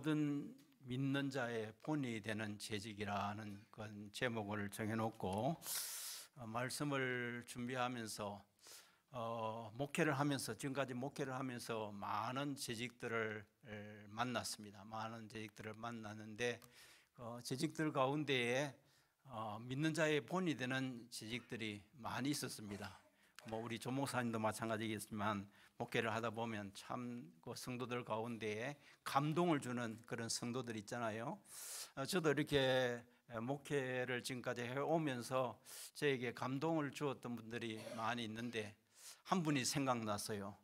모든 믿는 자의 본이 되는 재직이라는 그런 제목을 정해놓고 말씀을 준비하면서 목회를 하면서 지금까지 목회를 하면서 많은 재직들을 만났습니다. 많은 재직들을 만났는데 재직들 가운데에 믿는 자의 본이 되는 재직들이 많이 있었습니다. 우리 조 목사님도 마찬가지겠지만 목회를 하다 보면 참 그 성도들 가운데에 감동을 주는 그런 성도들 있잖아요. 저도 이렇게 목회를 지금까지 해오면서 저에게 감동을 주었던 분들이 많이 있는데 한 분이 생각났어요.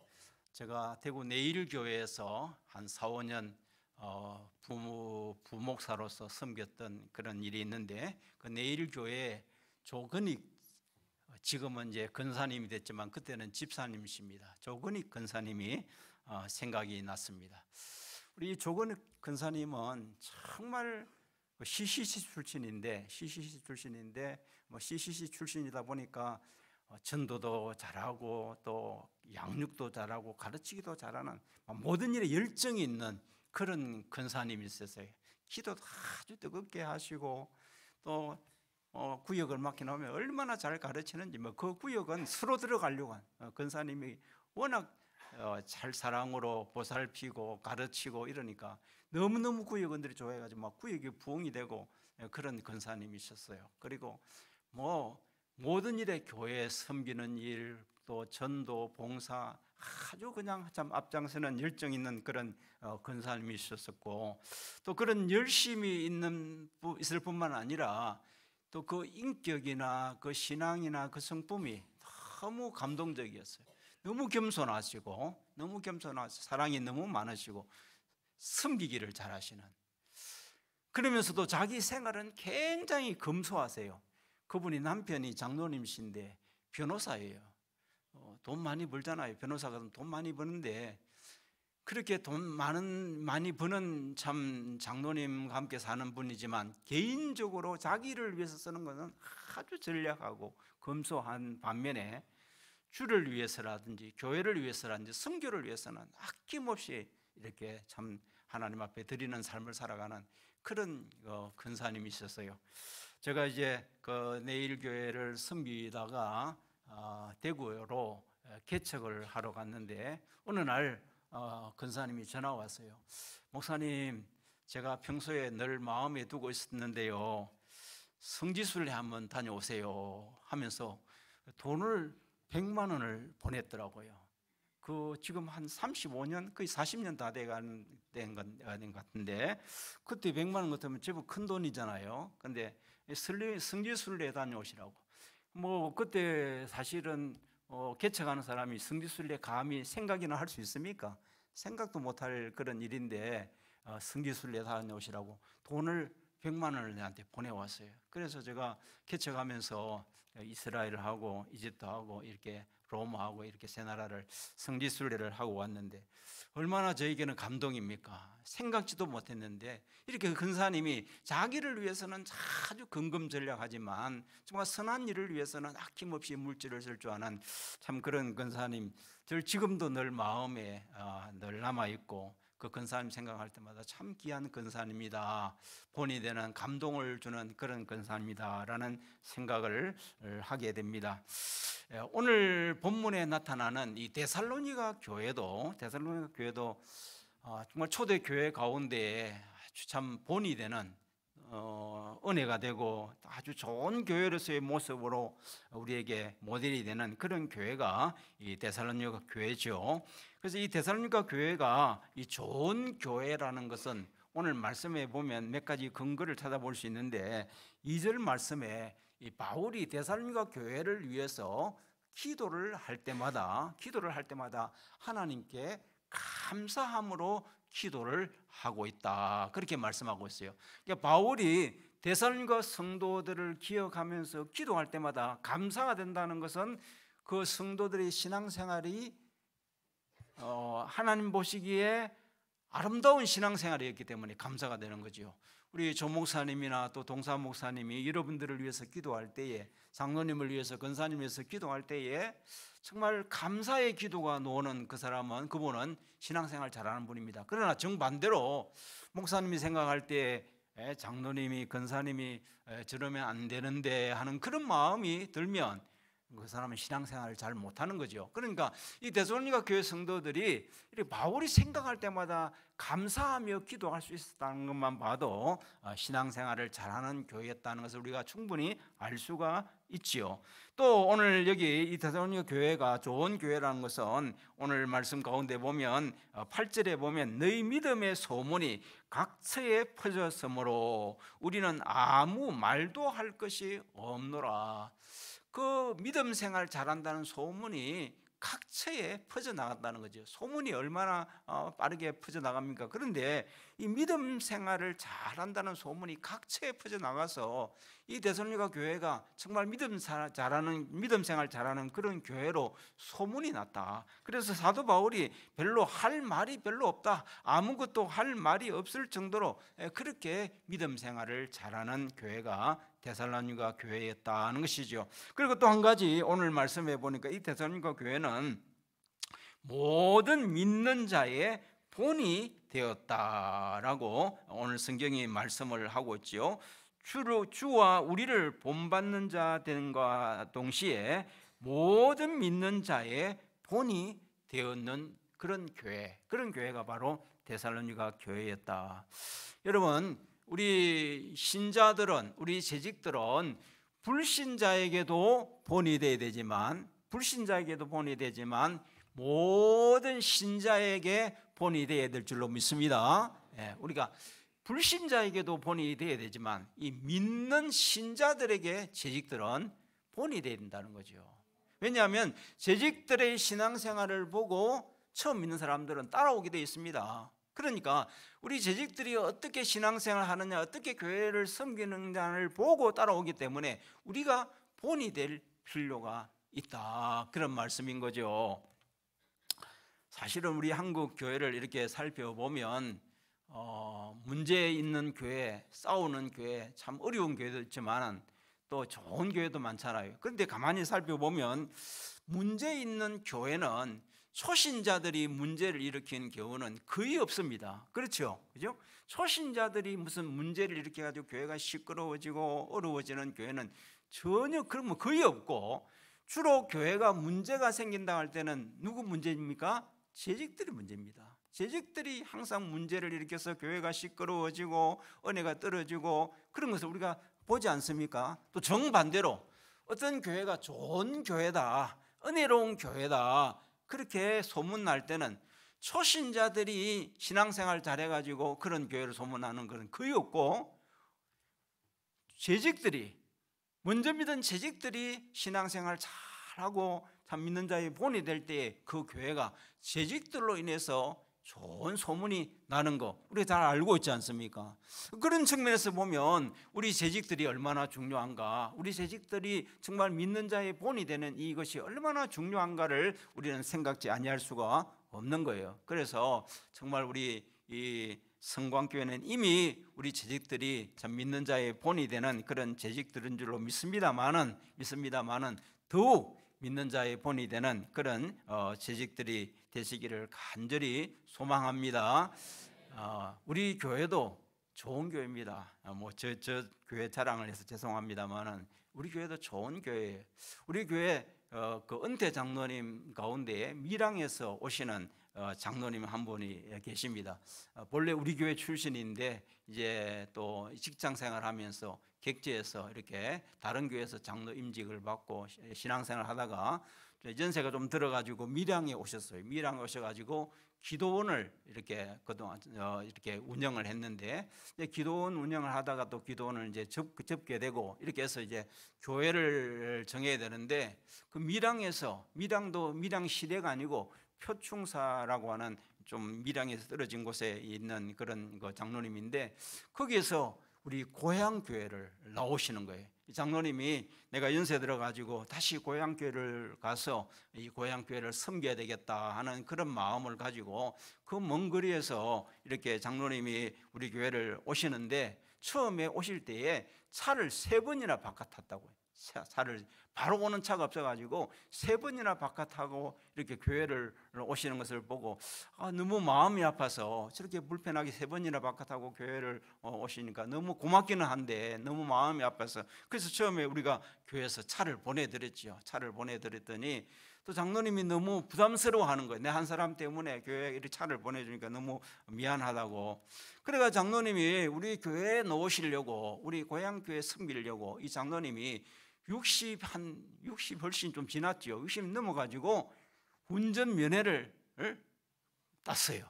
제가 대구 내일교회에서 한 4, 5년 부목사로서 섬겼던 그런 일이 있는데 그 내일교회 조건익, 지금은 이제 근사님이 됐지만 그때는 집사님이십니다. 조건익 근사님이 생각이 났습니다. 우리 조건익 근사님은 정말 CCC 출신인데 CCC 출신이다 보니까 전도도 잘하고 또 양육도 잘하고 가르치기도 잘하는 모든 일에 열정이 있는 그런 근사님이 있었어요. 기도도 아주 뜨겁게 하시고 또 구역을 맡겨놓으면 얼마나 잘 가르치는지 그 구역은 서로 들어가려고 한 근사님이 워낙 잘 사랑으로 보살피고 가르치고 이러니까 너무너무 구역원들이 좋아해가지고 막 구역이 부흥이 되고 그런 근사님이셨어요. 그리고 모든 일에 교회 섬기는 일, 또 전도, 봉사 아주 그냥 참 앞장서는 열정 있는 그런 근사님이 있었고 또 그런 열심이 있을 뿐만 아니라 또 그 인격이나 그 신앙이나 그 성품이 너무 감동적이었어요. 너무 겸손하시고 사랑이 너무 많으시고 섬기기를 잘하시는, 그러면서도 자기 생활은 굉장히 검소하세요. 그분이 남편이 장로님이신데 변호사예요. 돈 많이 벌잖아요. 변호사가 돈 많이 버는데 그렇게 돈 많이 버는 참 장로님과 함께 사는 분이지만 개인적으로 자기를 위해서 쓰는 것은 아주 전략하고 검소한 반면에 주를 위해서라든지 교회를 위해서라든지 선교를 위해서는 아낌없이 이렇게 참 하나님 앞에 드리는 삶을 살아가는 그런 근사님이 있었어요. 제가 이제 그 내일교회를 섬기다가 대구로 개척을 하러 갔는데 어느 날 근사님이 전화 왔어요. 목사님, 제가 평소에 늘 마음에 두고 있었는데요, 성지순례 한번 다녀오세요 하면서 돈을 100만 원을 보냈더라고요. 지금 한 35년, 거의 40년 다 된 것 같은데 그때 100만 원 같으면 제법 큰 돈이잖아요. 근데 성지순례 다녀오시라고. 그때 사실은 개척하는 사람이 성지순례 감히 생각이나 할 수 있습니까? 생각도 못할 그런 일인데 성지순례 다녀오시라고 돈을 100만 원을 내한테 보내왔어요. 그래서 제가 개척하면서 이스라엘하고 이집트하고 이렇게 로마하고 이렇게 세 나라를 성지순례를 하고 왔는데 얼마나 저에게는 감동입니까? 생각지도 못했는데 이렇게 근사님이 자기를 위해서는 아주 근검전략하지만 정말 선한 일을 위해서는 아낌없이 물질을 쓸 줄 아는 참 그런 근사님, 지금도 늘 마음에 늘 남아있고 그 근사님 생각할 때마다 참 귀한 근사님이다, 본이 되는 감동을 주는 그런 근사님이다 라는 생각을 하게 됩니다. 오늘 본문에 나타나는 이 데살로니가 교회도 정말 초대 교회 가운데 아주 참 본이 되는 은혜가 되고 아주 좋은 교회로서의 모습으로 우리에게 모델이 되는 그런 교회가 이 데살로니가 교회죠. 그래서 이 데살로니가 교회가 이 좋은 교회라는 것은 오늘 말씀에 보면 몇 가지 근거를 찾아볼 수 있는데 2절 말씀에 이 바울이 데살로니가 교회를 위해서 기도를 할 때마다 하나님께 감사함으로 기도를 하고 있다, 그렇게 말씀하고 있어요. 그러니까 바울이 데살로니가 성도들을 기억하면서 기도할 때마다 감사가 된다는 것은 그 성도들의 신앙생활이 하나님 보시기에 아름다운 신앙생활이었기 때문에 감사가 되는 거죠. 우리 조 목사님이나 또 동사 목사님이 여러분들을 위해서 기도할 때에, 장로님을 위해서, 권사님을 위해서 기도할 때에 정말 감사의 기도가 나오는 그 사람은, 그분은 신앙생활 잘하는 분입니다. 그러나 정반대로 목사님이 생각할 때 장로님이, 권사님이 저러면 안 되는데 하는 그런 마음이 들면 그 사람은 신앙생활을 잘 못하는 거죠. 그러니까 이 데살로니가 교회 성도들이 이렇게 바울이 생각할 때마다 감사하며 기도할 수 있었다는 것만 봐도 신앙생활을 잘하는 교회였다는 것을 우리가 충분히 알 수가 있지요. 또 오늘 여기 이 데살로니가 교회가 좋은 교회라는 것은 오늘 말씀 가운데 보면 8절에 보면 너희 믿음의 소문이 각처에 퍼졌으므로 우리는 아무 말도 할 것이 없노라. 그 믿음 생활 잘한다는 소문이 각처에 퍼져나갔다는 거죠. 소문이 얼마나 빠르게 퍼져나갑니까? 그런데 이 믿음 생활을 잘한다는 소문이 각처에 퍼져나가서 이 데살로니가 교회가 정말 믿음 생활 잘하는 그런 교회로 소문이 났다. 그래서 사도 바울이 별로 할 말이 별로 없다, 아무것도 할 말이 없을 정도로 그렇게 믿음 생활을 잘하는 교회가 데살로니가 교회였다는 것이죠. 그리고 또 한 가지 오늘 말씀해 보니까 이 데살로니가 교회는 모든 믿는 자의 본이 되었다라고 오늘 성경이 말씀을 하고 있죠. 주와 우리를 본받는 자 된과 동시에 모든 믿는 자의 본이 되었는 그런 교회, 그런 교회가 바로 데살로니가 교회였다. 여러분, 우리 신자들은, 우리 재직들은 불신자에게도 본이 되어야 되지만, 모든 신자에게 본이 되어야 될 줄로 믿습니다. 우리가 불신자에게도 본이 되어야 되지만 이 믿는 신자들에게 재직들은 본이 되어야 된다는 거죠. 왜냐하면 재직들의 신앙생활을 보고 처음 믿는 사람들은 따라오게 되어 있습니다. 그러니까 우리 재직들이 어떻게 신앙생활을 하느냐, 어떻게 교회를 섬기느냐를 보고 따라오기 때문에 우리가 본이 될 필요가 있다, 그런 말씀인 거죠. 사실은 우리 한국 교회를 이렇게 살펴보면 문제 있는 교회, 싸우는 교회, 참 어려운 교회도 있지만 또 좋은 교회도 많잖아요. 그런데 가만히 살펴보면 문제 있는 교회는 초신자들이 문제를 일으키는 경우는 거의 없습니다. 그렇죠? 그죠? 초신자들이 무슨 문제를 일으켜 가지고 교회가 시끄러워지고 어려워지는 교회는 전혀 그런 거 거의 없고, 주로 교회가 문제가 생긴다 할 때는 누구 문제입니까? 재직들이 문제입니다. 재직들이 항상 문제를 일으켜서 교회가 시끄러워지고 은혜가 떨어지고 그런 것을 우리가 보지 않습니까? 또 정반대로 어떤 교회가 좋은 교회다, 은혜로운 교회다, 그렇게 소문날 때는 초신자들이 신앙생활 잘해가지고 그런 교회를 소문나는 것은 거의 없고, 재직들이, 먼저 믿은 재직들이 신앙생활 잘하고 참 믿는 자의 본이 될 때에 그 교회가 재직들로 인해서 좋은 소문이 나는 거 우리가 잘 알고 있지 않습니까? 그런 측면에서 보면 우리 재직들이 얼마나 중요한가, 우리 재직들이 정말 믿는 자의 본이 되는 이것이 얼마나 중요한가를 우리는 생각지 아니할 수가 없는 거예요. 그래서 정말 우리 이 성광교회는 이미 우리 재직들이 참 믿는 자의 본이 되는 그런 재직들인 줄로 믿습니다마는 더욱 믿는 자의 본이 되는 그런 재직들이 되시기를 간절히 소망합니다. 우리 교회도 좋은 교회입니다. 저 교회 자랑을 해서 죄송합니다만은 우리 교회도 좋은 교회예요. 우리 교회 그 은퇴 장로님 가운데 밀양에서 오시는 장로님 한 분이 계십니다. 본래 우리 교회 출신인데 이제 또 직장 생활하면서 객지에서 이렇게 다른 교회에서 장로 임직을 받고 신앙생활 하다가 연세가 좀 들어가지고 밀양에 오셨어요. 밀양에 오셔가지고 기도원을 이렇게 그동안 이렇게 운영을 했는데, 기도원 운영을 하다가 또 기도원을 이제 접게 되고 이렇게 해서 이제 교회를 정해야 되는데, 그 밀양도 밀양 시대가 아니고 표충사라고 하는 좀 밀양에서 떨어진 곳에 있는 그런 장로님인데, 거기에서 우리 고향 교회를 나오시는 거예요. 이 장로님이 내가 연세 들어가지고 다시 고향교회를 가서 이 고향교회를 섬겨야 되겠다 하는 그런 마음을 가지고 그 먼 거리에서 이렇게 장로님이 우리 교회를 오시는데, 처음에 오실 때에 차를 3번이나 바꿔 탔다고요. 차를 바로 오는 차가 없어가지고 3번이나 바꿔 타고 이렇게 교회를 오시는 것을 보고 너무 마음이 아파서, 저렇게 불편하게 3번이나 바꿔 타고 교회를 오시니까 너무 고맙기는 한데 너무 마음이 아파서, 그래서 처음에 우리가 교회에서 차를 보내드렸죠. 차를 보내드렸더니 또 장로님이 너무 부담스러워하는 거예요. 내 한 사람 때문에 교회에 이렇게 차를 보내주니까 너무 미안하다고. 그래가 장로님이 우리 교회에 놓으시려고, 우리 고향교회 섬기려고, 이 장로님이 60 훨씬 좀 지났죠. 60 넘어가지고 운전면허를 땄어요.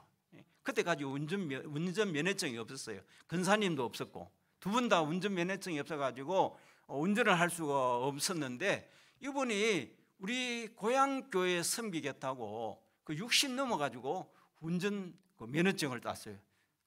그때까지 운전면허증이 없었어요. 근사님도 없었고 두 분 다 운전면허증이 없어가지고 운전을 할 수가 없었는데, 이분이 우리 고향교회에 섬기겠다고 그 60 넘어가지고 운전 면허증을 땄어요.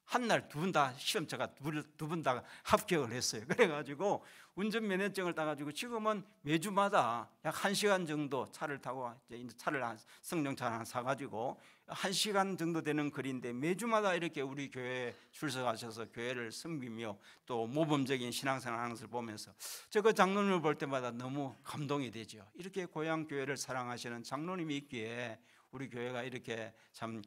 한날 두 분 다 시험자가 두 분 다 합격을 했어요. 그래가지고 운전면허증을 따가지고 지금은 매주마다 약 1시간 정도 차를 타고, 이제 차를 승용차를 하나 사가지고 1시간 정도 되는 거리인데 매주마다 이렇게 우리 교회에 출석하셔서 교회를 섬기며 또 모범적인 신앙생활 하는 것을 보면서 저 그 장로님을 볼 때마다 너무 감동이 되죠. 이렇게 고향 교회를 사랑하시는 장로님이 있기에 우리 교회가 이렇게 참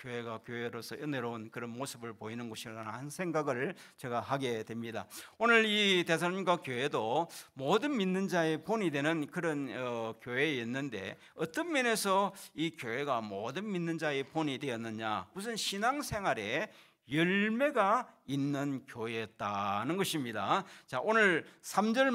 교회가 교회로서 은혜로운 그런 모습을 보이는 곳이라는 한 생각을 제가 하게 됩니다. 오늘 이 데살로니가 교회도 모든 믿는 자의 본이 되는 그런 교회였는데, 어떤 면에서 이 교회가 모든 믿는 자의 본이 되었느냐, 우선 신앙생활에 열매가 있는 교회였다는 것입니다. 자, 오늘 3절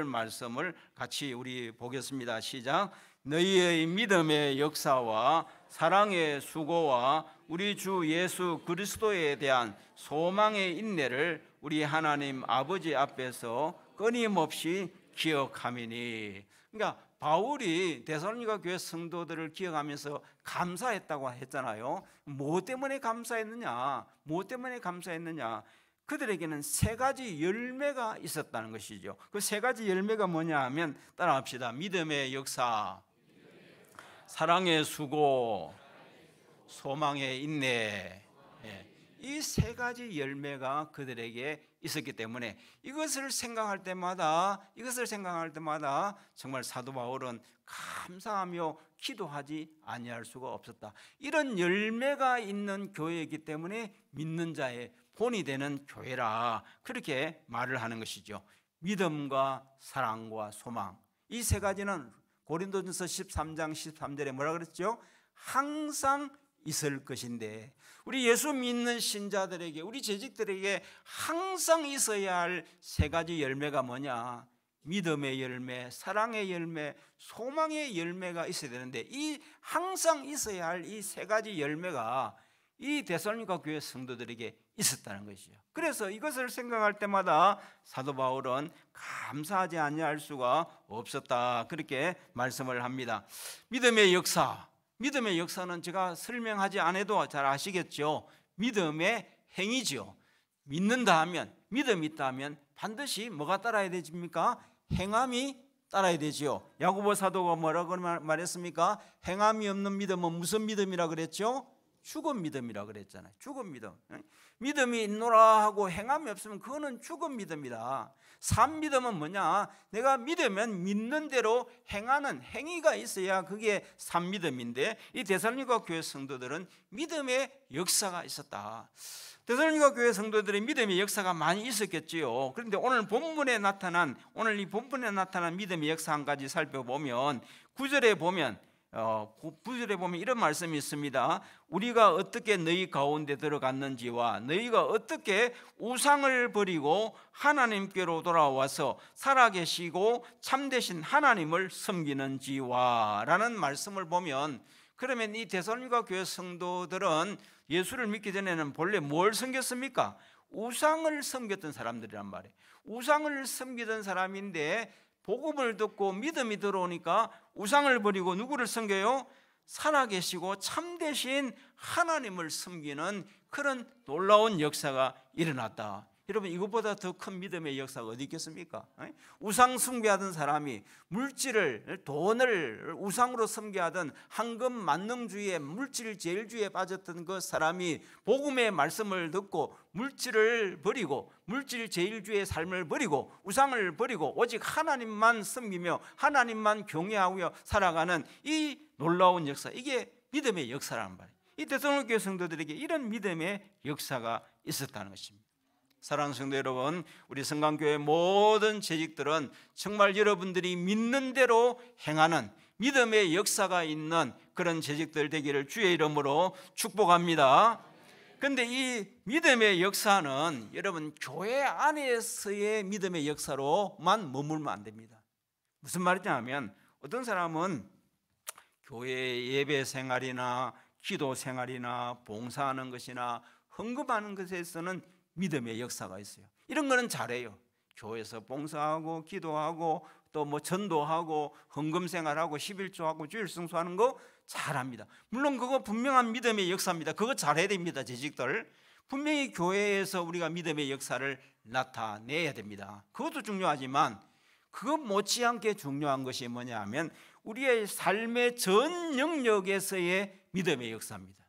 말씀을 같이 우리 보겠습니다. 시작. 너희의 믿음의 역사와 사랑의 수고와 우리 주 예수 그리스도에 대한 소망의 인내를 우리 하나님 아버지 앞에서 끊임없이 기억하미니. 그러니까 바울이 데살로니가 교회 성도들을 기억하면서 감사했다고 했잖아요. 뭐 때문에 감사했느냐? 그들에게는 3가지 열매가 있었다는 것이죠. 그 3가지 열매가 뭐냐 하면 따라합시다. 믿음의 역사, 사랑의 수고, 소망의 인내. 이 3가지 열매가 그들에게 있었기 때문에 이것을 생각할 때마다 정말 사도 바울은 감사하며 기도하지 아니할 수가 없었다. 이런 열매가 있는 교회이기 때문에 믿는 자의 본이 되는 교회라, 그렇게 말을 하는 것이죠. 믿음과 사랑과 소망, 이 3가지는 고린도전서 13장 13절에 뭐라 그랬죠? 항상 있을 것인데, 우리 예수 믿는 신자들에게, 우리 재직들에게 항상 있어야 할 3가지 열매가 뭐냐? 믿음의 열매, 사랑의 열매, 소망의 열매가 있어야 되는데, 이 항상 있어야 할 이 3가지 열매가 이 데살로니가 교회 성도들에게 있었다는 것이죠. 그래서 이것을 생각할 때마다 사도 바울은 감사하지 아니할 수가 없었다, 그렇게 말씀을 합니다. 믿음의 역사는 제가 설명하지 않아도 잘 아시겠죠. 믿음의 행위죠. 믿는다 하면, 믿음이 있다 하면 반드시 뭐가 따라야 되십니까? 행함이 따라야 되지요. 야고보 사도가 뭐라고 말했습니까? 행함이 없는 믿음은 무슨 믿음이라 그랬죠? 죽은 믿음이라 그랬잖아요. 죽은 믿음. 믿음이 있노라 하고 행함이 없으면 그거는 죽은 믿음이다. 산 믿음은 뭐냐? 내가 믿으면 믿는 대로 행하는 행위가 있어야 그게 산 믿음인데, 이 데살로니가 교회 성도들은 믿음의 역사가 있었다. 데살로니가 교회 성도들의 믿음의 역사가 많이 있었겠지요. 그런데 오늘 이 본문에 나타난 믿음의 역사 한 가지 살펴보면 9절에 보면 이런 말씀이 있습니다. 우리가 어떻게 너희 가운데 들어갔는지와 너희가 어떻게 우상을 버리고 하나님께로 돌아와서 살아계시고 참되신 하나님을 섬기는지와 라는 말씀을 보면, 그러면 이 데살로니가 교회 성도들은 예수를 믿기 전에는 본래 뭘 섬겼습니까? 우상을 섬겼던 사람들이란 말이에요. 우상을 섬기던 사람인데 복음을 듣고 믿음이 들어오니까 우상을 버리고 누구를 섬겨요? 살아계시고 참되신 하나님을 섬기는 그런 놀라운 역사가 일어났다. 여러분, 이것보다 더 큰 믿음의 역사가 어디 있겠습니까? 우상 숭배하던 사람이 물질을, 돈을 우상으로 섬겨하던 황금 만능주의의 물질 제일주의에 빠졌던 그 사람이 복음의 말씀을 듣고 물질을 버리고 물질 제일주의의 삶을 버리고 우상을 버리고 오직 하나님만 섬기며 하나님만 경외하며 살아가는 이 놀라운 역사, 이게 믿음의 역사라는 말이에요. 이 데살로니가 성도들에게 이런 믿음의 역사가 있었다는 것입니다. 사랑하는 성도 여러분, 우리 성강교회 모든 재직들은 정말 여러분들이 믿는 대로 행하는 믿음의 역사가 있는 그런 재직들 되기를 주의 이름으로 축복합니다. 그런데 이 믿음의 역사는 여러분 교회 안에서의 믿음의 역사로만 머물면 안 됩니다. 무슨 말이냐면 어떤 사람은 교회 예배 생활이나 기도 생활이나 봉사하는 것이나 헌금하는 것에서는 믿음의 역사가 있어요. 이런 거는 잘해요. 교회에서 봉사하고 기도하고 또 뭐 전도하고 헌금 생활하고 11조하고 주일 성수하는 거 잘합니다. 물론 그거 분명한 믿음의 역사입니다. 그거 잘해야 됩니다. 재직들 분명히 교회에서 우리가 믿음의 역사를 나타내야 됩니다. 그것도 중요하지만 그것 못지않게 중요한 것이 뭐냐 하면 우리의 삶의 전 영역에서의 믿음의 역사입니다.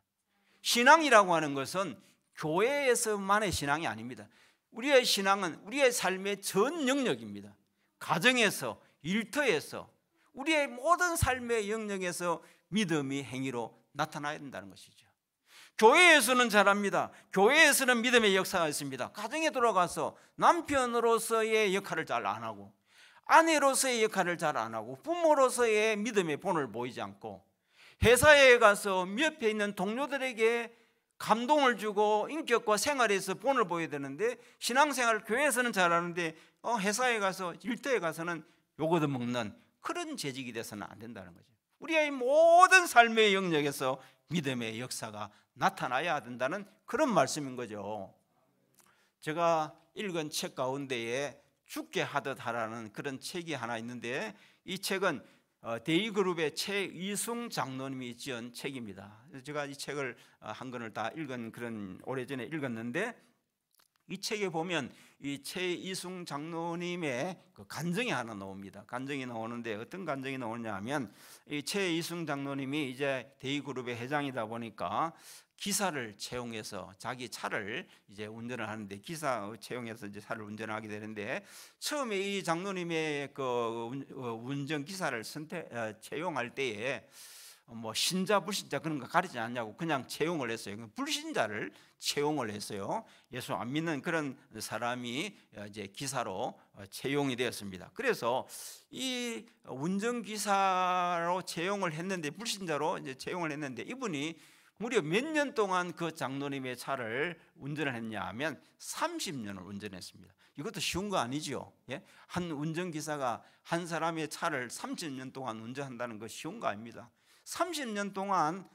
신앙이라고 하는 것은 교회에서만의 신앙이 아닙니다. 우리의 신앙은 우리의 삶의 전 영역입니다. 가정에서, 일터에서, 우리의 모든 삶의 영역에서 믿음이 행위로 나타나야 된다는 것이죠. 교회에서는 잘합니다. 교회에서는 믿음의 역사가 있습니다. 가정에 돌아가서 남편으로서의 역할을 잘 안 하고 아내로서의 역할을 잘 안 하고 부모로서의 믿음의 본을 보이지 않고 회사에 가서 옆에 있는 동료들에게 감동을 주고 인격과 생활에서 본을 보여야 되는데 신앙생활을 교회에서는 잘하는데 회사에 가서 일터에 가서는 요거도 먹는 그런 재직이 돼서는 안 된다는 거죠. 우리의 모든 삶의 영역에서 믿음의 역사가 나타나야 된다는 그런 말씀인 거죠. 제가 읽은 책 가운데에 죽게 하듯 하라는 그런 책이 하나 있는데 이 책은 데이그룹의 최이승 장로님이 지은 책입니다. 제가 이 책을 한 권을 다 읽은 그런 오래전에 읽었는데 이 책에 보면 이 최이승 장로님의 그 간증이 하나 나옵니다. 간증이 나오는데 어떤 간증이 나오냐 하면 이 최이승 장로님이 이제 데이그룹의 회장이다 보니까 기사를 채용해서 자기 차를 이제 운전을 하는데 기사 채용해서 이제 차를 운전하게 되는데 처음에 이 장로님의 그 운전 기사를 채용할 때에 뭐 신자 불신자 그런 거 가리지 않냐고 그냥 채용을 했어요. 불신자를 채용을 했어요. 예수 안 믿는 그런 사람이 이제 기사로 채용이 되었습니다. 그래서 이 운전 기사로 채용을 했는데 불신자로 이제 채용을 했는데 이분이 무려 몇 년 동안 그 장로님의 차를 운전을 했냐 하면 30년을 운전했습니다. 이것도 쉬운 거 아니죠. 예? 한 운전기사가 한 사람의 차를 30년 동안 운전한다는 거 쉬운 거 아닙니다. 30년 동안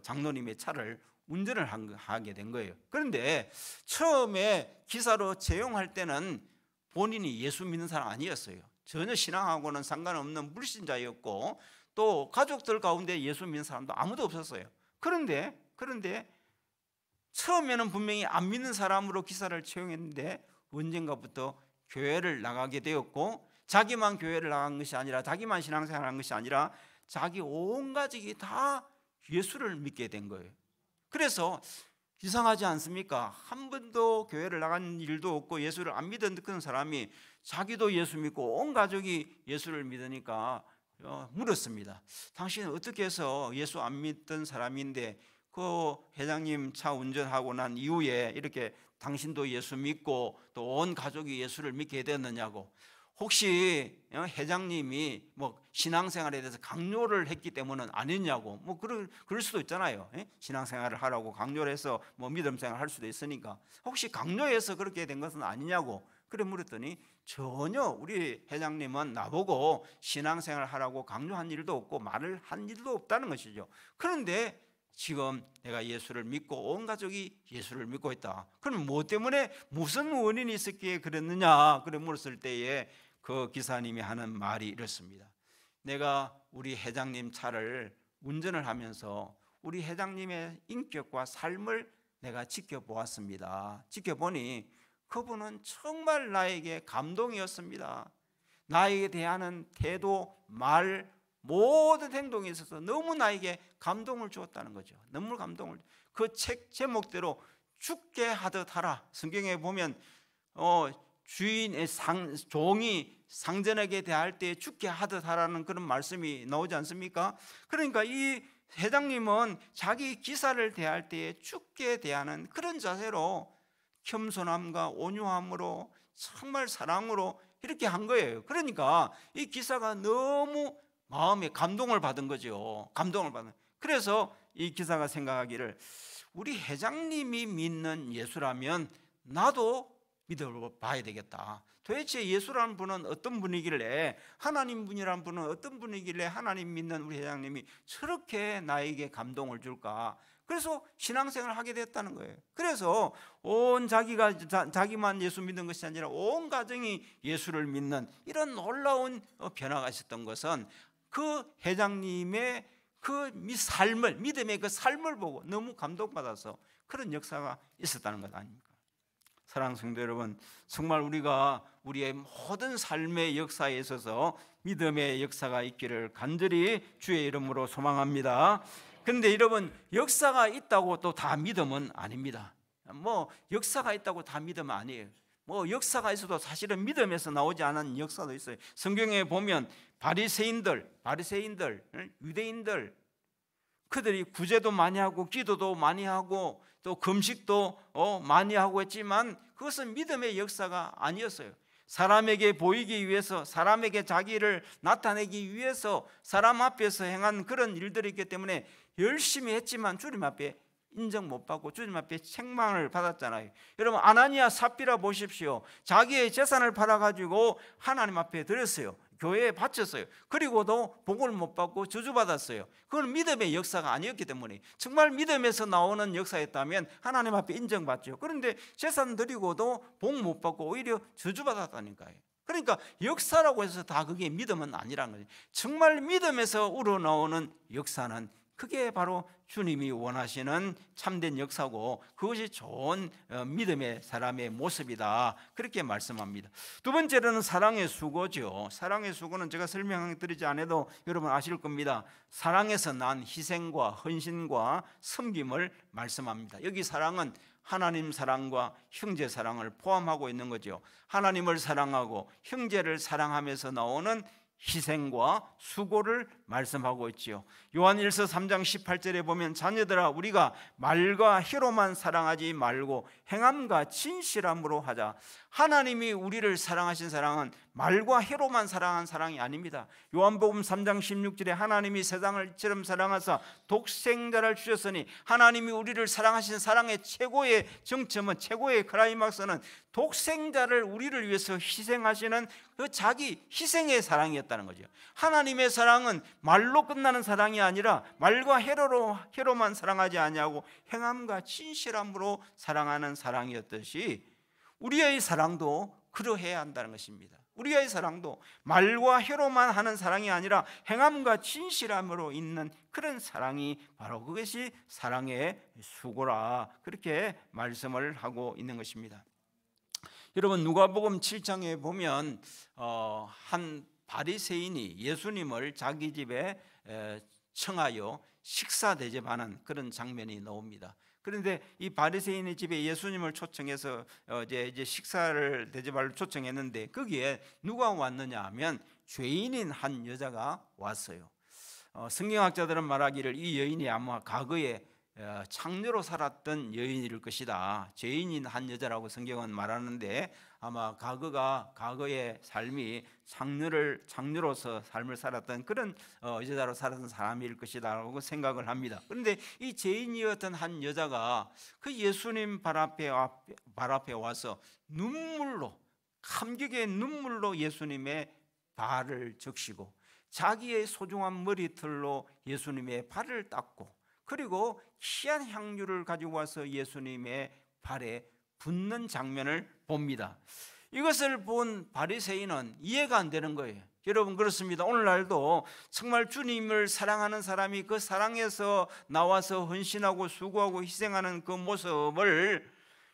장로님의 차를 운전을 하게 된 거예요. 그런데 처음에 기사로 채용할 때는 본인이 예수 믿는 사람 아니었어요. 전혀 신앙하고는 상관없는 불신자였고 또 가족들 가운데 예수 믿는 사람도 아무도 없었어요. 그런데 처음에는 분명히 안 믿는 사람으로 기사를 채용했는데 언젠가부터 교회를 나가게 되었고 자기만 교회를 나간 것이 아니라 자기만 신앙생활을 한 것이 아니라 자기 온 가족이 다 예수를 믿게 된 거예요. 그래서 이상하지 않습니까? 한 번도 교회를 나간 일도 없고 예수를 안 믿은 그런 사람이 자기도 예수 믿고 온 가족이 예수를 믿으니까 물었습니다. 당신은 어떻게 해서 예수 안 믿던 사람인데 그 회장님 차 운전하고 난 이후에 이렇게 당신도 예수 믿고 또 온 가족이 예수를 믿게 됐느냐고. 혹시 회장님이 뭐 신앙생활에 대해서 강요를 했기 때문은 아니냐고. 뭐 그럴 수도 있잖아요. 신앙생활을 하라고 강요를 해서 뭐 믿음생활을 할 수도 있으니까 혹시 강요해서 그렇게 된 것은 아니냐고. 그래 물었더니 전혀 우리 회장님은 나보고 신앙생활 하라고 강요한 일도 없고 말을 한 일도 없다는 것이죠. 그런데 지금 내가 예수를 믿고 온 가족이 예수를 믿고 있다. 그럼 뭐 때문에 무슨 원인이 있었기에 그랬느냐? 그래 물었을 때에 그 기사님이 하는 말이 이렇습니다. 내가 우리 회장님 차를 운전을 하면서 우리 회장님의 인격과 삶을 내가 지켜보았습니다. 지켜보니 그분은 정말 나에게 감동이었습니다. 나에게 대하는 태도, 말, 모든 행동에 있어서 너무 나에게 감동을 주었다는 거죠. 너무 감동을. 그 책 제목대로 죽게 하듯 하라. 성경에 보면 주인의 종이 상전에게 대할 때 죽게 하듯 하라는 그런 말씀이 나오지 않습니까? 그러니까 이 회장님은 자기 기사를 대할 때에 죽게 대하는 그런 자세로 겸손함과 온유함으로 정말 사랑으로 이렇게 한 거예요. 그러니까 이 기사가 너무 마음에 감동을 받은 거죠. 감동을 받은. 그래서 이 기사가 생각하기를 우리 회장님이 믿는 예수라면 나도 믿어봐야 되겠다. 도대체 예수라는 분은 어떤 분이길래, 하나님 분이라는 분은 어떤 분이길래 하나님 믿는 우리 회장님이 저렇게 나에게 감동을 줄까? 그래서 신앙생활을 하게 됐다는 거예요. 그래서 온 자기만 예수 믿는 것이 아니라 온 가정이 예수를 믿는 이런 놀라운 변화가 있었던 것은 그 회장님의 그 삶을, 믿음의 그 삶을 보고 너무 감동받아서 그런 역사가 있었다는 것 아닙니까? 사랑하는 성도 여러분, 정말 우리가 우리의 모든 삶의 역사에 있어서 믿음의 역사가 있기를 간절히 주의 이름으로 소망합니다. 그런데 여러분, 역사가 있다고 또 다 믿음은 아닙니다. 역사가 있다고 다 믿음 아니에요. 역사가 있어도 사실은 믿음에서 나오지 않은 역사도 있어요. 성경에 보면 바리새인들, 유대인들, 그들이 구제도 많이 하고 기도도 많이 하고 또 금식도 많이 하고 했지만 그것은 믿음의 역사가 아니었어요. 사람에게 보이기 위해서, 사람에게 자기를 나타내기 위해서 사람 앞에서 행한 그런 일들이 있기 때문에 열심히 했지만 주님 앞에 인정 못 받고 주님 앞에 책망을 받았잖아요. 여러분, 아나니아 삽비라 보십시오. 자기의 재산을 팔아가지고 하나님 앞에 드렸어요. 교회에 바쳤어요. 그리고도 복을 못 받고 저주받았어요. 그건 믿음의 역사가 아니었기 때문에, 정말 믿음에서 나오는 역사였다면 하나님 앞에 인정받죠. 그런데 재산 드리고도 복 못 받고 오히려 저주받았다니까요. 그러니까 역사라고 해서 다 그게 믿음은 아니라는 거죠. 정말 믿음에서 우러나오는 역사는 그게 바로 주님이 원하시는 참된 역사고 그것이 좋은 믿음의 사람의 모습이다, 그렇게 말씀합니다. 두 번째로는 사랑의 수고죠. 사랑의 수고는 제가 설명드리지 않아도 여러분 아실 겁니다. 사랑에서 난 희생과 헌신과 섬김을 말씀합니다. 여기 사랑은 하나님 사랑과 형제 사랑을 포함하고 있는 거죠. 하나님을 사랑하고 형제를 사랑하면서 나오는 희생과 수고를 말씀하고 있지요. 요한일서 3장 18절에 보면 자녀들아 우리가 말과 혀로만 사랑하지 말고 행함과 진실함으로 하자. 하나님이 우리를 사랑하신 사랑은 말과 혀로만 사랑한 사랑이 아닙니다. 요한복음 3장 16절에 하나님이 세상을 이처럼 사랑하사 독생자를 주셨으니, 하나님이 우리를 사랑하신 사랑의 최고의 정점은, 최고의 클라이막스는 독생자를 우리를 위해서 희생하시는 그 자기 희생의 사랑이었다는 거죠. 하나님의 사랑은 말로 끝나는 사랑이 아니라 말과 혀로만 사랑하지 아니하고 행함과 진실함으로 사랑하는 사랑이었듯이 우리의 사랑도 그러해야 한다는 것입니다. 우리의 사랑도 말과 혀로만 하는 사랑이 아니라 행함과 진실함으로 있는 그런 사랑이 바로 그것이 사랑의 수고라, 그렇게 말씀을 하고 있는 것입니다. 여러분, 누가복음 7장에 보면 한 바리새인이 예수님을 자기 집에 청하여 식사 대접하는 그런 장면이 나옵니다. 그런데 이 바리새인의 집에 예수님을 초청해서 이제 식사를 대접하러 초청했는데 거기에 누가 왔느냐 하면 죄인인 한 여자가 왔어요. 성경학자들은 말하기를 이 여인이 아마 과거에 창녀로 살았던 여인일 것이다. 죄인인 한 여자라고 성경은 말하는데 아마 과거의 삶이 창녀로서 삶을 살았던 그런 여자로 살았던 사람일 것이다라고 생각을 합니다. 그런데 이 죄인이었던 한 여자가 그 예수님 발 앞에 와서 감격의 눈물로 예수님의 발을 적시고 자기의 소중한 머리털로 예수님의 발을 닦고 그리고 희한 향유를 가지고 와서 예수님의 발에 붓는 장면을 봅니다. 이것을 본 바리새인은 이해가 안 되는 거예요. 여러분 그렇습니다. 오늘날도 정말 주님을 사랑하는 사람이 그 사랑에서 나와서 헌신하고 수고하고 희생하는 그 모습을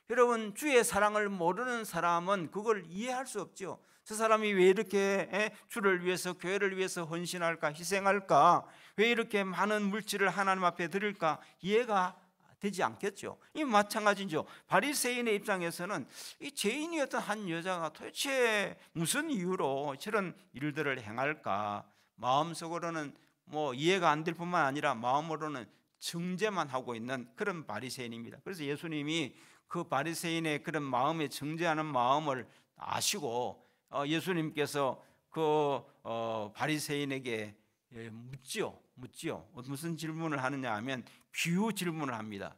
여러분 주의 사랑을 모르는 사람은 그걸 이해할 수 없죠. 저 사람이 왜 이렇게 주를 위해서 교회를 위해서 헌신할까 희생할까 왜 이렇게 많은 물질을 하나님 앞에 드릴까 이해가 되지 않겠죠. 이 마찬가지죠. 바리새인의 입장에서는 이 죄인이었던 한 여자가 도대체 무슨 이유로 저런 일들을 행할까 마음속으로는 뭐 이해가 안 될 뿐만 아니라 마음으로는 정죄만 하고 있는 그런 바리새인입니다. 그래서 예수님이 그 바리새인의 그런 마음에 정죄하는 마음을 아시고 예수님께서 그 바리새인에게 묻지요. 무슨 질문을 하느냐 하면 비유 질문을 합니다.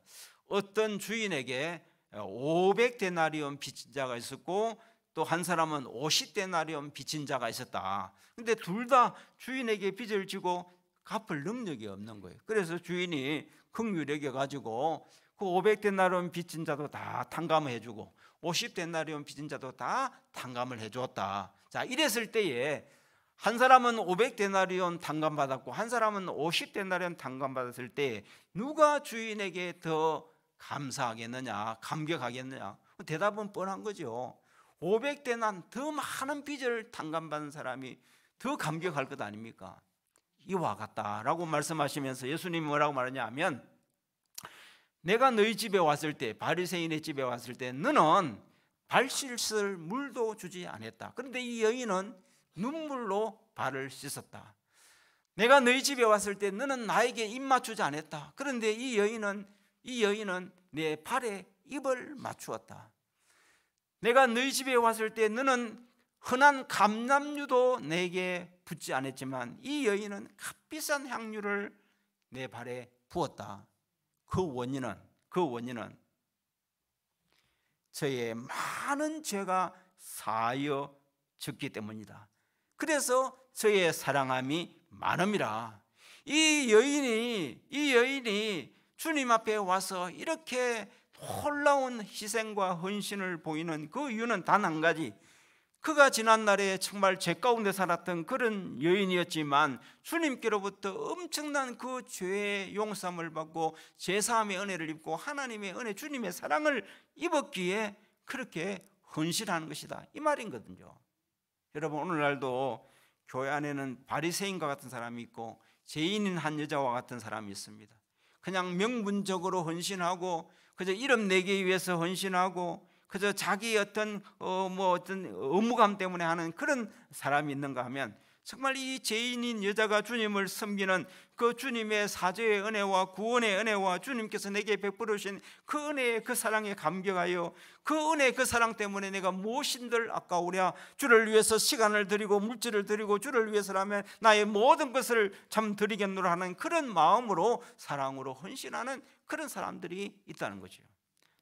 어떤 주인에게 500데나리온 빚진 자가 있었고 또 한 사람은 50데나리온 빚진 자가 있었다. 근데 둘 다 주인에게 빚을 지고 갚을 능력이 없는 거예요. 그래서 주인이 긍휼히 여겨 가지고 그 500데나리온 빚진 자도 다 탕감을 해주고 50데나리온 빚진 자도 다 탕감을 해줬다. 자, 이랬을 때에 한 사람은 500데나리온 탕감받았고 한 사람은 50데나리온 탕감받았을 때 누가 주인에게 더 감사하겠느냐 감격하겠느냐? 대답은 뻔한 거죠. 500데나리온 더 많은 빚을 탕감받은 사람이 더 감격할 것 아닙니까? 이와 같다라고 말씀하시면서 예수님이 뭐라고 말하냐 하면 내가 너희 집에 왔을 때 바리새인의 집에 왔을 때 너는 발 씻을 물도 주지 않았다. 그런데 이 여인은 눈물로 발을 씻었다. 내가 너희 집에 왔을 때 너는 나에게 입 맞추지 않았다. 그런데 이 여인은 내 발에 입을 맞추었다. 내가 너희 집에 왔을 때 너는 흔한 감람유도 내게 붓지 않았지만 이 여인은 값비싼 향유를 내 발에 부었다. 그 원인은 저의 많은 죄가 사하여졌기 때문이다. 그래서 저의 사랑함이 많음이라. 이 여인이 주님 앞에 와서 이렇게 놀라운 희생과 헌신을 보이는 그 이유는 단 한 가지. 그가 지난날에 정말 죄 가운데 살았던 그런 여인이었지만 주님께로부터 엄청난 그 죄의 용서함을 받고 제사함의 은혜를 입고 하나님의 은혜 주님의 사랑을 입었기에 그렇게 헌신하는 것이다 이 말이거든요. 여러분 오늘날도 교회 안에는 바리새인과 같은 사람이 있고 죄인인 한 여자와 같은 사람이 있습니다. 그냥 명분적으로 헌신하고 그저 이름 내기 위해서 헌신하고 그저 자기 어떤 의무감 때문에 하는 그런 사람이 있는가 하면 정말 이 죄인인 여자가 주님을 섬기는 그 주님의 사죄의 은혜와 구원의 은혜와 주님께서 내게 베풀어 주신 그 은혜의 그 사랑에 감격하여 그 은혜 그 사랑 때문에 내가 무엇인들 아까우랴 주를 위해서 시간을 드리고 물질을 드리고 주를 위해서라면 나의 모든 것을 참 드리겠노라 하는 그런 마음으로 사랑으로 헌신하는 그런 사람들이 있다는 거죠.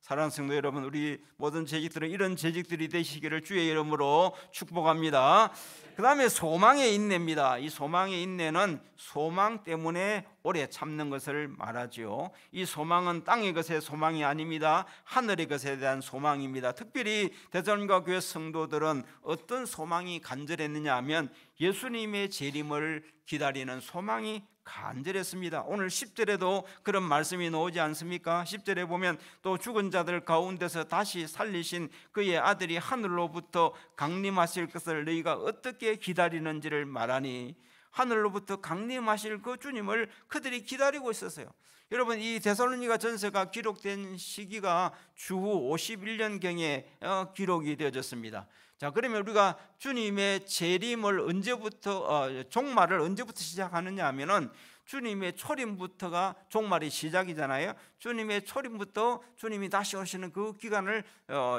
사랑하는 성도 여러분, 우리 모든 재직들은 이런 재직들이 되시기를 주의 이름으로 축복합니다. 그 다음에 소망의 인내입니다. 이 소망의 인내는 소망 때문에 오래 참는 것을 말하죠. 이 소망은 땅의 것의 소망이 아닙니다. 하늘의 것에 대한 소망입니다. 특별히 데살로니가 교회 성도들은 어떤 소망이 간절했느냐 하면 예수님의 재림을 기다리는 소망이 간절했습니다. 오늘 10절에도 그런 말씀이 나오지 않습니까? 10절에 보면 또 죽은 자들 가운데서 다시 살리신 그의 아들이 하늘로부터 강림하실 것을 너희가 어떻게 기다리는지를 말하니 하늘로부터 강림하실 그 주님을 그들이 기다리고 있었어요. 여러분 이 데살로니가 전서가 기록된 시기가 주후 51년경에 기록이 되어졌습니다. 자, 그러면 우리가 주님의 재림을 언제부터 종말을 언제부터 시작하느냐 하면은 주님의 초림부터가 종말이 시작이잖아요. 주님의 초림부터 주님이 다시 오시는 그 기간을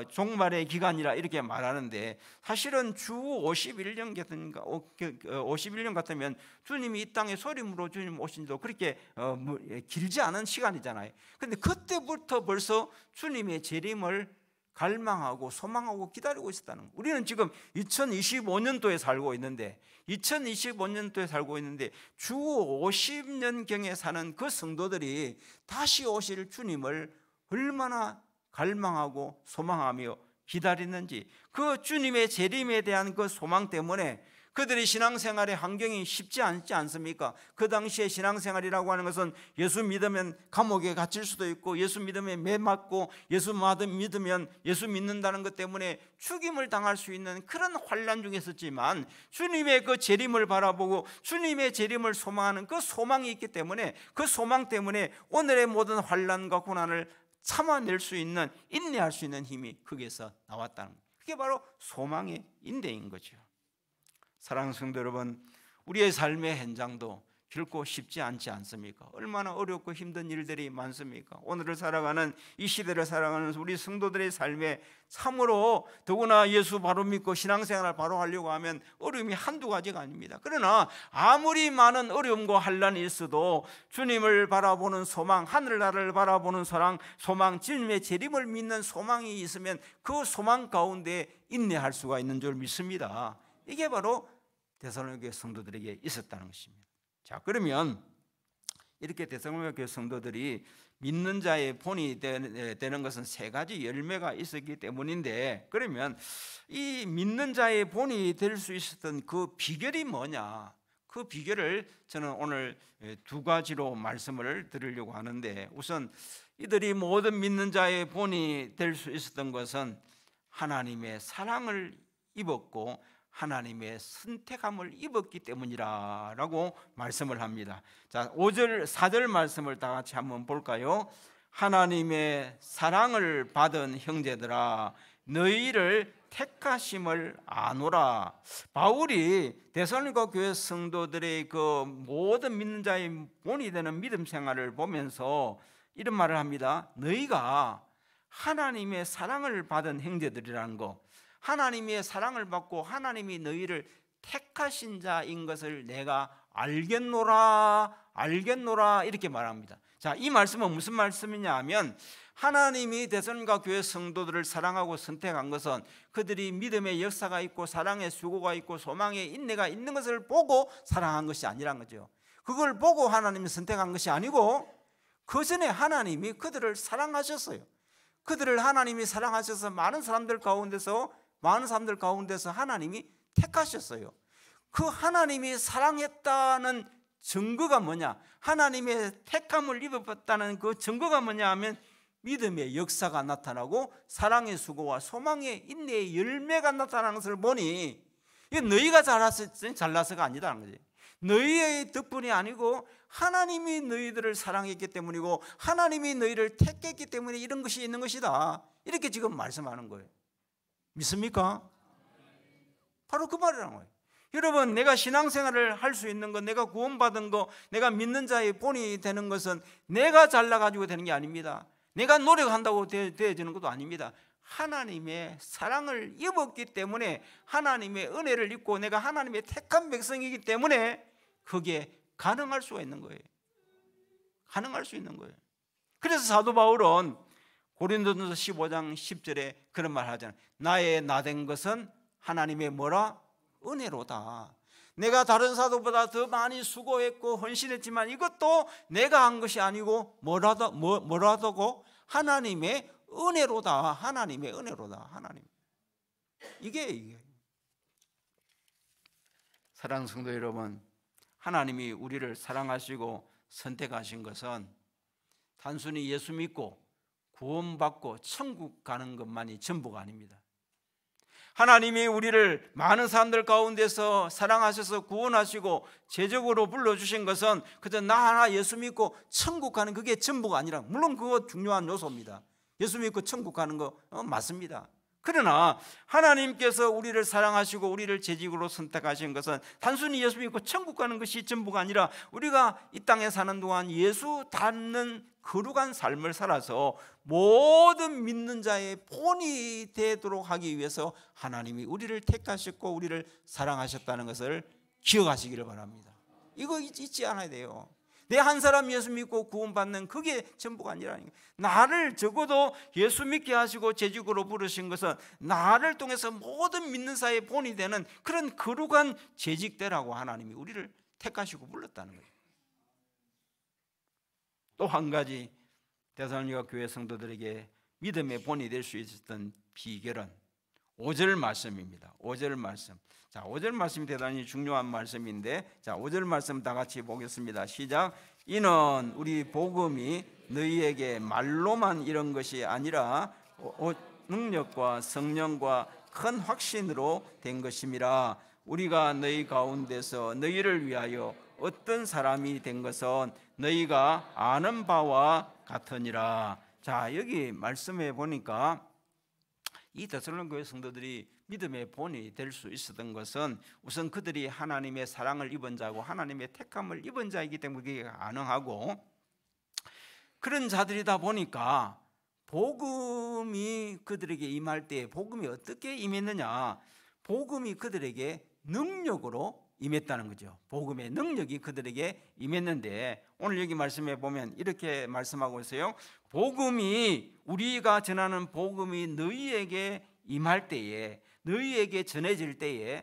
종말의 기간이라 이렇게 말하는데 사실은 주 51년 같으면 주님이 이 땅에 소림으로 주님 오신지도 그렇게 길지 않은 시간이잖아요. 그런데 그때부터 벌써 주님의 재림을 갈망하고 소망하고 기다리고 있었다는 거예요. 우리는 지금 2025년도에 살고 있는데 주 50년경에 사는 그 성도들이 다시 오실 주님을 얼마나 갈망하고 소망하며 기다리는지 그 주님의 재림에 대한 그 소망 때문에 그들이 신앙생활의 환경이 쉽지 않지 않습니까? 그 당시에 신앙생활이라고 하는 것은 예수 믿으면 감옥에 갇힐 수도 있고, 예수 믿으면 매 맞고, 예수 믿으면 예수 믿는다는 것 때문에 죽임을 당할 수 있는 그런 환난 중에 있었지만, 주님의 그 재림을 바라보고 주님의 재림을 소망하는 그 소망이 있기 때문에, 그 소망 때문에 오늘의 모든 환난과 고난을 참아낼 수 있는, 인내할 수 있는 힘이 거기에서 나왔다는 거예요. 그게 바로 소망의 인내인 거죠. 사랑하는 성도 여러분, 우리의 삶의 현장도 결코 쉽지 않지 않습니까? 얼마나 어렵고 힘든 일들이 많습니까? 오늘을 살아가는, 이 시대를 살아가는 우리 성도들의 삶에 참으로, 더구나 예수 바로 믿고 신앙생활을 바로 하려고 하면 어려움이 한두 가지가 아닙니다. 그러나 아무리 많은 어려움과 환난이 있어도 주님을 바라보는 소망, 하늘나라를 바라보는 소망, 주님의 재림을 믿는 소망이 있으면 그 소망 가운데 인내할 수가 있는 줄 믿습니다. 이게 바로 데살로니가 성도들에게 있었다는 것입니다. 자, 그러면 이렇게 데살로니가 성도들이 믿는 자의 본이 되는 것은 세 가지 열매가 있었기 때문인데, 그러면 이 믿는 자의 본이 될 수 있었던 그 비결이 뭐냐? 그 비결을 저는 오늘 두 가지로 말씀을 드리려고 하는데, 우선 이들이 모든 믿는 자의 본이 될 수 있었던 것은 하나님의 사랑을 입었고 하나님의 선택함을 입었기 때문이라고 말씀을 합니다. 자, 5절 4절 말씀을 다 같이 한번 볼까요? 하나님의 사랑을 받은 형제들아, 너희를 택하심을 아노라. 바울이 데살로니가 교회 성도들의 그 모든 믿는 자의 본이 되는 믿음 생활을 보면서 이런 말을 합니다. 너희가 하나님의 사랑을 받은 형제들이라는 거, 하나님의 사랑을 받고 하나님이 너희를 택하신 자인 것을 내가 알겠노라 이렇게 말합니다. 자, 이 말씀은 무슨 말씀이냐 하면, 하나님이 데살로니가 교회 성도들을 사랑하고 선택한 것은 그들이 믿음의 역사가 있고 사랑의 수고가 있고 소망의 인내가 있는 것을 보고 사랑한 것이 아니란 거죠. 그걸 보고 하나님이 선택한 것이 아니고, 그 전에 하나님이 그들을 사랑하셨어요. 그들을 하나님이 사랑하셔서 많은 사람들 가운데서 하나님이 택하셨어요. 그 하나님이 사랑했다는 증거가 뭐냐? 하나님의 택함을 입었다는 그 증거가 뭐냐 하면, 믿음의 역사가 나타나고 사랑의 수고와 소망의 인내의 열매가 나타나는 것을 보니, 이게 너희가 잘나서가 아니다는 거지. 너희의 덕분이 아니고 하나님이 너희들을 사랑했기 때문이고 하나님이 너희를 택했기 때문에 이런 것이 있는 것이다, 이렇게 지금 말씀하는 거예요. 믿습니까? 바로 그 말이라는 거예요. 여러분, 내가 신앙생활을 할 수 있는 것, 내가 구원받은 것, 내가 믿는 자의 본이 되는 것은 내가 잘나가지고 되는 게 아닙니다. 내가 노력한다고 되어지는 것도 아닙니다. 하나님의 사랑을 입었기 때문에, 하나님의 은혜를 입고 내가 하나님의 택한 백성이기 때문에 그게 가능할 수가 있는 거예요. 가능할 수 있는 거예요. 그래서 사도 바울은 고린도전서 15장 10절에 그런 말 하잖아요. 나의 나된 것은 하나님의 뭐라? 은혜로다. 내가 다른 사도보다 더 많이 수고했고 헌신했지만 이것도 내가 한 것이 아니고 뭐라고? 하나님의 은혜로다. 하나님의 은혜로다. 하나님. 이게 사랑하는 성도 여러분, 하나님이 우리를 사랑하시고 선택하신 것은 단순히 예수 믿고 구원받고 천국 가는 것만이 전부가 아닙니다. 하나님이 우리를 많은 사람들 가운데서 사랑하셔서 구원하시고 제적으로 불러주신 것은 그저 나 하나 예수 믿고 천국 가는 그게 전부가 아니라, 물론 그거 중요한 요소입니다. 예수 믿고 천국 가는 거 맞습니다. 그러나 하나님께서 우리를 사랑하시고 우리를 재직으로 선택하신 것은 단순히 예수 믿고 천국 가는 것이 전부가 아니라, 우리가 이 땅에 사는 동안 예수 닮는 거룩한 삶을 살아서 모든 믿는 자의 본이 되도록 하기 위해서 하나님이 우리를 택하셨고 우리를 사랑하셨다는 것을 기억하시기를 바랍니다. 이거 잊지 않아야 돼요. 내 한 사람 예수 믿고 구원받는 그게 전부가 아니라니까. 나를 적어도 예수 믿게 하시고 재직으로 부르신 것은 나를 통해서 모든 믿는 자의 본이 되는 그런 거룩한 재직대라고 하나님이 우리를 택하시고 불렀다는 거예요. 또 한 가지 데살로니가 교회 성도들에게 믿음의 본이 될 수 있었던 비결은 5절 말씀입니다. 5절 말씀. 자, 5절 말씀이 대단히 중요한 말씀인데, 자, 5절 말씀 다 같이 보겠습니다. 시작. 이는 우리 복음이 너희에게 말로만 이런 것이 아니라 능력과 성령과 큰 확신으로 된 것임이라. 우리가 너희 가운데서 너희를 위하여 어떤 사람이 된 것은 너희가 아는 바와 같으니라. 자, 여기 말씀해 보니까 이 데살로니가 교회 성도들이 믿음의 본이 될 수 있었던 것은 우선 그들이 하나님의 사랑을 입은 자고 하나님의 택함을 입은 자이기 때문에 그게 가능하고, 그런 자들이다 보니까 복음이 그들에게 임할 때 복음이 어떻게 임했느냐, 복음이 그들에게 능력으로 임했다는 거죠. 복음의 능력이 그들에게 임했는데, 오늘 여기 말씀해 보면 이렇게 말씀하고 있어요. 복음이, 우리가 전하는 복음이 너희에게 임할 때에, 너희에게 전해질 때에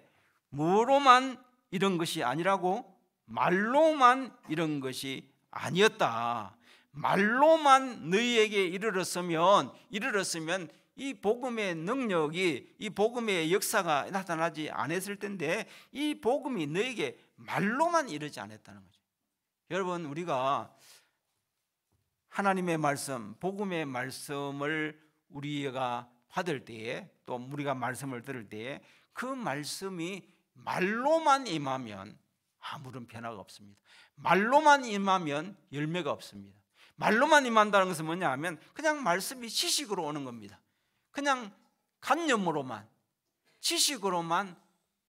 뭐로만 이런 것이 아니라고, 말로만 이런 것이 아니었다. 말로만 너희에게 이르렀으면 이 복음의 능력이, 이 복음의 역사가 나타나지 않았을 텐데, 이 복음이 너에게 말로만 이르지 않았다는 거죠. 여러분, 우리가 하나님의 말씀, 복음의 말씀을 우리가 받을 때에, 또 우리가 말씀을 들을 때에 그 말씀이 말로만 임하면 아무런 변화가 없습니다. 말로만 임하면 열매가 없습니다. 말로만 임한다는 것은 뭐냐 하면 그냥 말씀이 지식으로 오는 겁니다. 그냥 관념으로만, 지식으로만,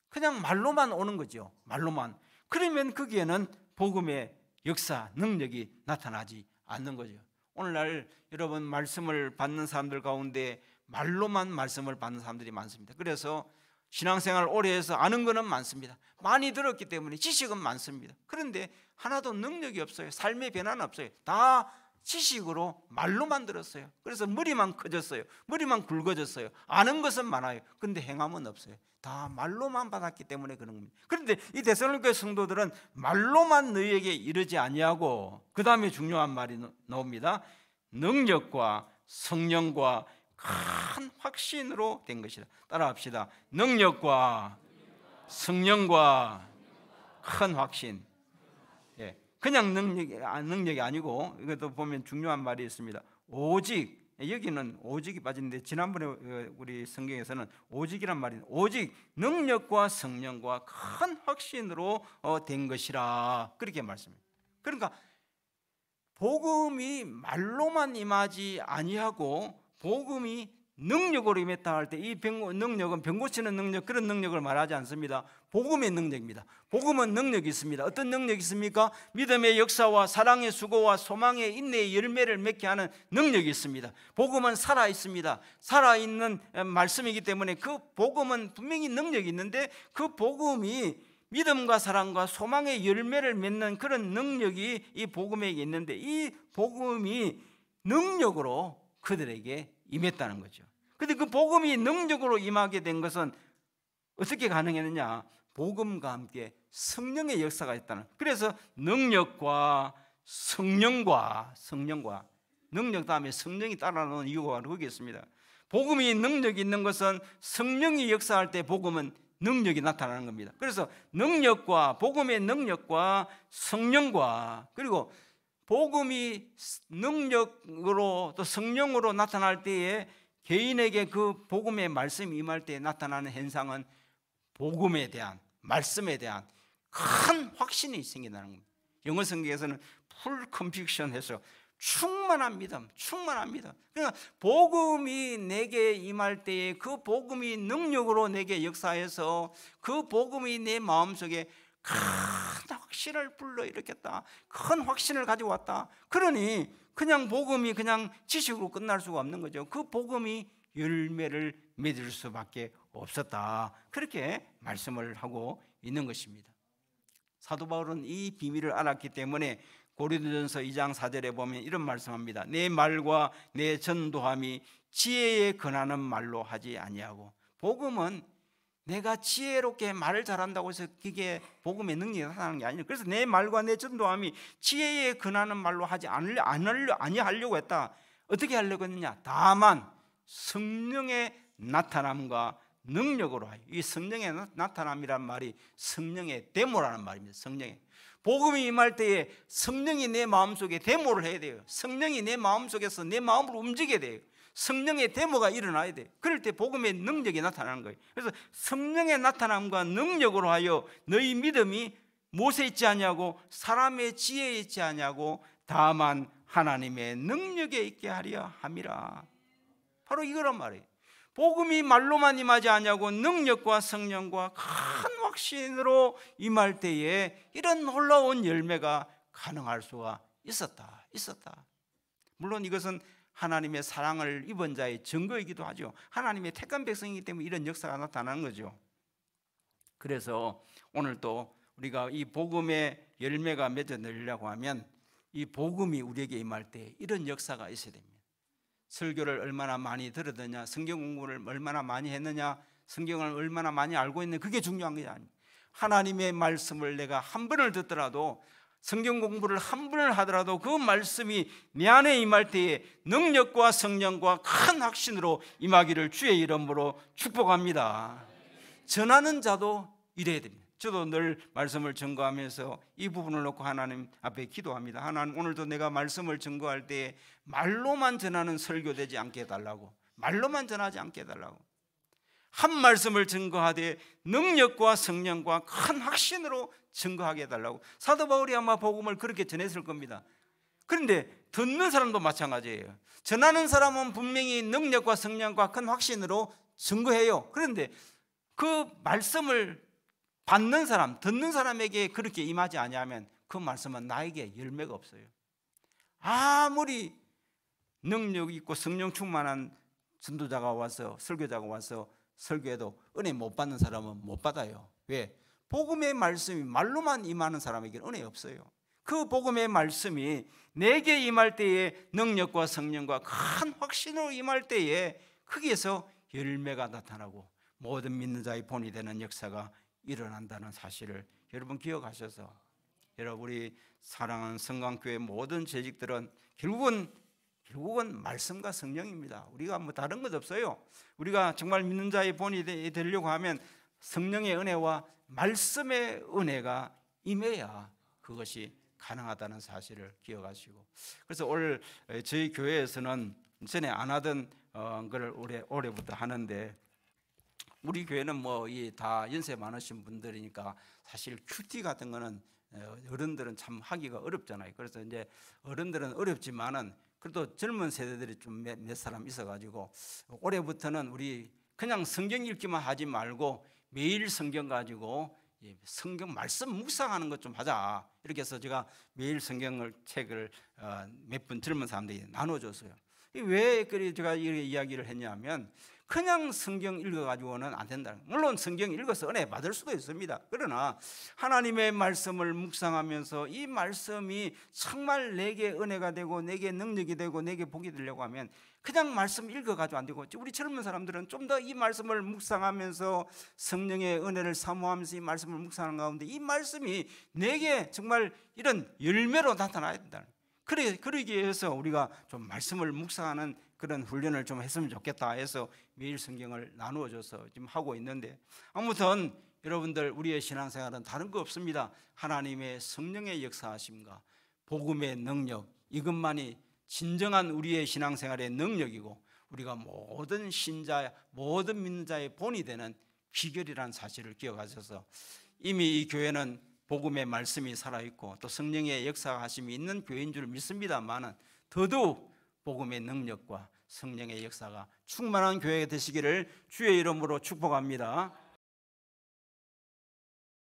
그냥 말로만 오는 거죠. 말로만. 그러면 거기에는 복음의 역사, 능력이 나타나지 않는 거죠. 오늘날 여러분, 말씀을 받는 사람들 가운데 말로만 말씀을 받는 사람들이 많습니다. 그래서 신앙생활 오래 해서 아는 거는 많습니다. 많이 들었기 때문에 지식은 많습니다. 그런데 하나도 능력이 없어요. 삶의 변화는 없어요. 다 지식으로 말로만 들었어요. 그래서 머리만 커졌어요. 머리만 굵어졌어요. 아는 것은 많아요. 그런데 행함은 없어요. 다 말로만 받았기 때문에 그런 겁니다. 그런데 이 데살로니가 성도들은 말로만 너희에게 이르지 아니하고, 그 다음에 중요한 말이 나옵니다. 능력과 성령과 큰 확신으로 된 것이다. 따라합시다. 능력과 성령과 큰 확신. 예, 그냥 능력이 아니고, 이것도 보면 중요한 말이 있습니다. 오직, 여기는 오직이 빠지는데 지난번에 우리 성경에서는 오직이란 말이, 오직 능력과 성령과 큰 확신으로 된 것이라, 그렇게 말씀해요. 그러니까 복음이 말로만 임하지 아니하고 복음이 능력으로 임했다 할 때, 이 능력은 병 고치는 능력, 그런 능력을 말하지 않습니다. 복음의 능력입니다. 복음은 능력이 있습니다. 어떤 능력이 있습니까? 믿음의 역사와 사랑의 수고와 소망의 인내의 열매를 맺게 하는 능력이 있습니다. 복음은 살아있습니다. 살아있는 말씀이기 때문에 그 복음은 분명히 능력이 있는데, 그 복음이 믿음과 사랑과 소망의 열매를 맺는 그런 능력이 이 복음에게 있는데, 이 복음이 능력으로 그들에게 임했다는 거죠. 그런데 그 복음이 능력으로 임하게 된 것은 어떻게 가능했느냐? 복음과 함께 성령의 역사가 있다는. 그래서 능력과 성령과 능력 다음에 성령이 따라오는 이유가 거기 있습니다. 복음이 능력이 있는 것은 성령이 역사할 때 복음은 능력이 나타나는 겁니다. 그래서 능력과, 복음의 능력과 성령과, 그리고 복음이 능력으로 또 성령으로 나타날 때에 개인에게 그 복음의 말씀이 임할 때 나타나는 현상은 복음에 대한, 말씀에 대한 큰 확신이 생긴다는 겁니다. 영어 성경에서는 full conviction 해서 충만한 믿음. 그러니까 복음이 내게 임할 때에 그 복음이 능력으로 내게 역사해서 그 복음이 내 마음속에 큰 확신을 불러일으켰다. 큰 확신을 가지고 왔다. 그러니 그냥 복음이 그냥 지식으로 끝날 수가 없는 거죠. 그 복음이 열매를 맺을 수밖에 없었다. 그렇게 말씀을 하고 있는 것입니다. 사도 바울은 이 비밀을 알았기 때문에 고린도전서 2장 4절에 보면 이런 말씀합니다. 내 말과 내 전도함이 지혜에 근하는 말로 하지 아니하고. 복음은 내가 지혜롭게 말을 잘한다고 해서 그게 복음의 능력이 나타나는 게 아니에요. 그래서 내 말과 내 전도함이 지혜에 근하는 말로 하지 아니하려고 했다. 어떻게 하려고 했느냐? 다만 성령의 나타남과 능력으로 하여. 이 성령의 나타남이란 말이 성령의 데모라는 말입니다. 성령의 복음이 임할 때에 성령이 내 마음속에 데모를 해야 돼요. 성령이 내 마음속에서 내 마음을 움직여야 돼요. 성령의 데모가 일어나야 돼요. 그럴 때 복음의 능력이 나타나는 거예요. 그래서 성령의 나타남과 능력으로 하여 너희 믿음이 무엇에 있지 않냐고, 사람의 지혜에 있지 않냐고, 다만 하나님의 능력에 있게 하려 함이라. 바로 이거란 말이에요. 복음이 말로만 임하지 않냐고, 능력과 성령과 큰 확신으로 임할 때에 이런 놀라운 열매가 가능할 수가 있었다. 물론 이것은 하나님의 사랑을 입은 자의 증거이기도 하죠. 하나님의 택한 백성이기 때문에 이런 역사가 나타나는 거죠. 그래서 오늘 또 우리가 이 복음의 열매가 맺어내려고 하면 이 복음이 우리에게 임할 때 이런 역사가 있어야 됩니다. 설교를 얼마나 많이 들었느냐, 성경 공부를 얼마나 많이 했느냐, 성경을 얼마나 많이 알고 있느냐, 그게 중요한 게 아니에요. 하나님의 말씀을 내가 한 번을 듣더라도, 성경 공부를 한 번을 하더라도 그 말씀이 내 안에 임할 때에 능력과 성령과 큰 확신으로 임하기를 주의 이름으로 축복합니다. 전하는 자도 이래야 됩니다. 저도 늘 말씀을 증거하면서 이 부분을 놓고 하나님 앞에 기도합니다. 하나님, 오늘도 내가 말씀을 증거할 때 말로만 전하는 설교되지 않게 해달라고, 말로만 전하지 않게 해달라고, 한 말씀을 증거하되 능력과 성령과 큰 확신으로 증거하게 해달라고. 사도 바울이 아마 복음을 그렇게 전했을 겁니다. 그런데 듣는 사람도 마찬가지예요. 전하는 사람은 분명히 능력과 성령과 큰 확신으로 증거해요. 그런데 그 말씀을 받는 사람, 듣는 사람에게 그렇게 임하지 아니하면 그 말씀은 나에게 열매가 없어요. 아무리 능력 있고 성령 충만한 전도자가 와서, 설교자가 와서 설교해도 은혜 못 받는 사람은 못 받아요. 왜? 복음의 말씀이 말로만 임하는 사람에게는 은혜 없어요. 그 복음의 말씀이 내게 임할 때에 능력과 성령과 큰 확신으로 임할 때에 거기에서 열매가 나타나고 모든 믿는 자의 본이 되는 역사가 일어난다는 사실을 여러분 기억하셔서, 여러분 우리 사랑하는 성강교회 모든 재직들은 결국은 말씀과 성령입니다. 우리가 뭐 다른 것 없어요. 우리가 정말 믿는 자의 본이 되려고 하면 성령의 은혜와 말씀의 은혜가 임해야 그것이 가능하다는 사실을 기억하시고, 그래서 오늘 저희 교회에서는 전에 안 하던 걸 올해부터 하는데, 우리 교회는 뭐 다 연세 많으신 분들이니까 사실 큐티 같은 거는 어른들은 참 하기가 어렵잖아요. 그래서 이제 어른들은 어렵지만은 그래도 젊은 세대들이 좀 몇 사람 있어가지고 올해부터는 우리 그냥 성경 읽기만 하지 말고 매일 성경 가지고 성경 말씀 묵상하는 것 좀 하자. 이렇게 해서 제가 매일 성경을 책을 몇 분 젊은 사람들이 나눠줬어요. 왜 그래 제가 이렇게 이야기를 했냐면, 그냥 성경 읽어가지고는 안 된다. 물론 성경 읽어서 은혜 받을 수도 있습니다. 그러나 하나님의 말씀을 묵상하면서 이 말씀이 정말 내게 은혜가 되고 내게 능력이 되고 내게 복이 되려고 하면 그냥 말씀 읽어가지고 안 되고, 우리 젊은 사람들은 좀 더 이 말씀을 묵상하면서 성령의 은혜를 사모하면서 이 말씀을 묵상하는 가운데 이 말씀이 내게 정말 이런 열매로 나타나야 된다. 그러기 위해서 우리가 좀 말씀을 묵상하는 그런 훈련을 좀 했으면 좋겠다 해서 매일 성경을 나누어줘서 지금 하고 있는데, 아무튼 여러분들 우리의 신앙생활은 다른 거 없습니다. 하나님의 성령의 역사하심과 복음의 능력, 이것만이 진정한 우리의 신앙생활의 능력이고 우리가 모든 신자, 모든 믿는 자의 본이 되는 비결이라는 사실을 기억하셔서, 이미 이 교회는 복음의 말씀이 살아있고 또 성령의 역사하심이 있는 교회인 줄 믿습니다만은 더더욱 복음의 능력과 성령의 역사가 충만한 교회가 되시기를 주의 이름으로 축복합니다.